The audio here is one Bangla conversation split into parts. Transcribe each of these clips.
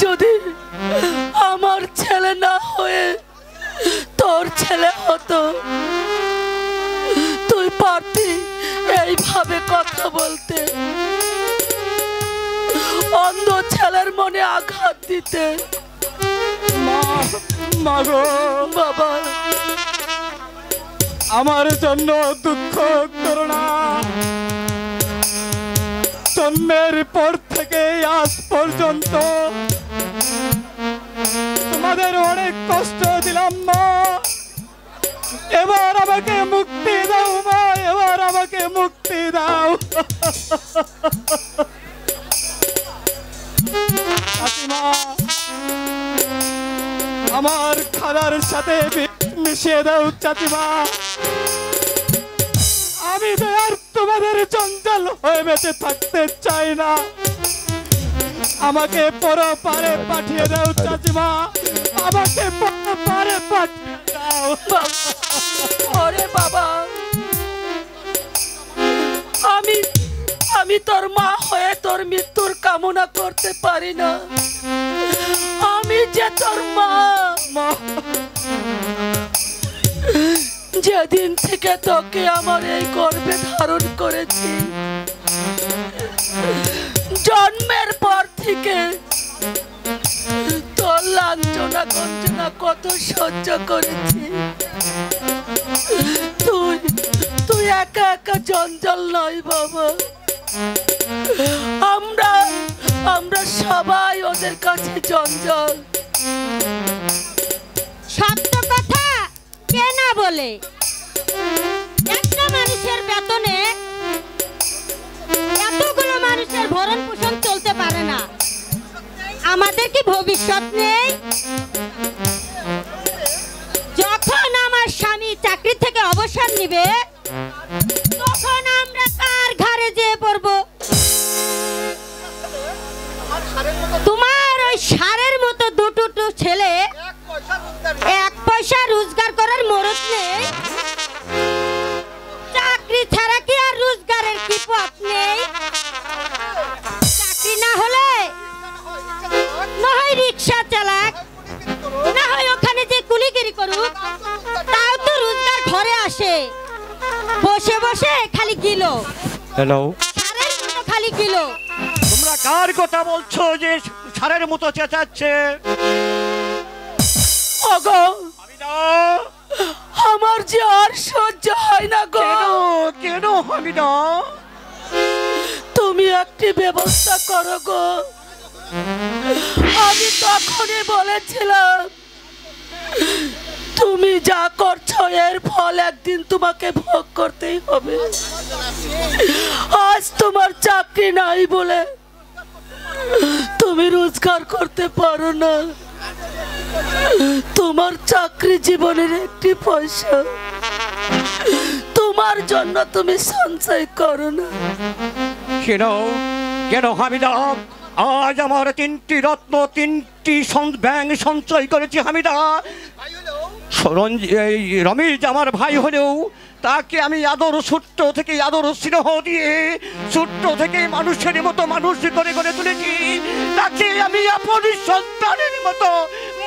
যদি আমার ছেলে না হয়ে তোর ছেলে হতো, তুই পারতি এইভাবে কথা বলতে, অন্ধ ছেলের মনে আঘাত দিতে। মা গো বাবা, আমার জন্য দুঃখ করো না। জন্মের পর থেকে আজ পর্যন্ত তোমাদের অনেক কষ্ট দিলাম মা। এবার আমাকে মুক্তি দাও মা, এবার আমাকে মুক্তি দাও। চাচিমা, আমার খাবার সাথে মিশিয়ে দাও চাচিমা। আমি তো আর তোমাদের জঞ্জাল হয়ে বেঁচে থাকতে চাই না। আমাকে পরপারে পাঠিয়ে দাও চাচিমা, আমাকে পরপারে পাঠিয়ে দাও। ওরে বাবা, আমি তোর মা হয়ে তোর মৃত্যুর কামনা করতে পারি না। আমি যে তোর মা, যেদিন থেকে তোকে আমার এই গর্ভে ধারণ করেছি, জন্মের পর থেকে তোর লাঞ্ছনা গঞ্জনা কত সহ্য করেছি। তুই একা একা জঞ্জাল নয় বাবা, আমরা সবাই ওদের কাছে জঞ্জাল। সত্য কথা কে না বলে? একটা মানুষের বেতনে এতগুলো মানুষের ভরণ পোষণ চলতে পারে না। আমাদের কি ভবিষ্যৎ নেই? যখন আমার স্বামী চাকরি থেকে অবসর নিবে, তখন আমরা কার ঘরে যেয়ে পড়ব? তোমার ওই সারের মতো দুটো ছেলে এক পয়সা রোজগার করার মরদ নেই। চাকরি ছাড়া কি আর রোজগারের কি পথ নেই? চাকরি না হলে না হয় রিক্সা চালাক, না হয় ওখানে যে কুলিগিরি করুক, তাও তো রোজগার ঘরে আসে। বসে বসে খালি গিলো। হ্যালো, সারের মতো খালি গিলো। তোমরা কার কথা বলছো যে সারের মতো চেঁচাচ্ছে? ওগো, আমার যে আর সহ্য হয় না গো। কেন হামিদা? তুমি একটি ব্যবস্থা করো গো। আমি তখনই বলেছিলাম, তুমি যা করছো এর ফল একদিন তোমাকে ভোগ করতেই হবে। আজ তোমার চাকরি নাই বলে তুমি রোজগার করতে পারো না। তোমার চাকরি জীবনের একটি পয়সা, তোমার জন্য তুমি সঞ্চয় করো না। কেন কেন হামিদা? আজ আমার 3টি রত্ন 3টি ব্যাংক সঞ্চয় করেছি হামিদা। রমেশ আমার ভাই হলেও তাকে আমি আদর ছোট্ট থেকে আদর স্নেহ দিয়ে ছোট্ট থেকে মানুষের মতো মানুষ করে করে তুলেছি। তাকে আমি আপন সন্তানের মতো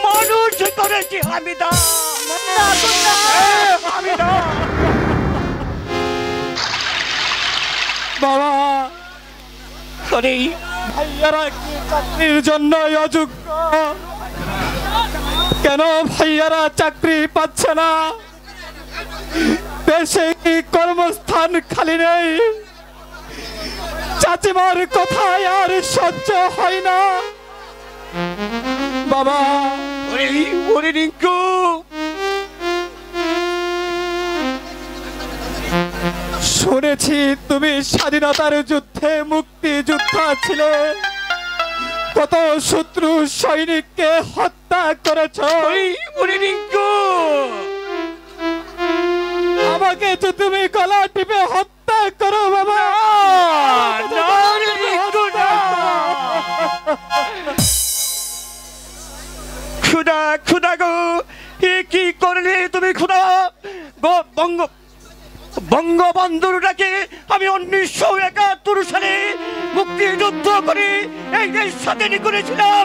মানুষ করেছি হামিদা। হামিদা বাবা, সরি, ভাইয়ারা কি চাকরির জন্য অযোগ্য? কেন ভাইয়ারা চাকরি পাচ্ছে না? দেশে কি কর্মস্থান খালি নেই? চাচিমার কথায় আর সহ্য হয় না বাবা। ওরে রিঙ্কু, শুনেছি তুমি স্বাধীনতার যুদ্ধে মুক্তিযোদ্ধা ছিলে, কত শত্রু সৈনিককে হত্যা করেছ। ওরে রিঙ্কু, আমাকে তো তুমি গলা টিপে হত্যা করো বাবা। খুদা খুদা গো, এ কি করলে তুমি? খুদা বঙ্গবন্ধুটাকে আমি 1971 সালে মুক্তিযুদ্ধ করে এই দেশ স্বাধীন করেছিলাম।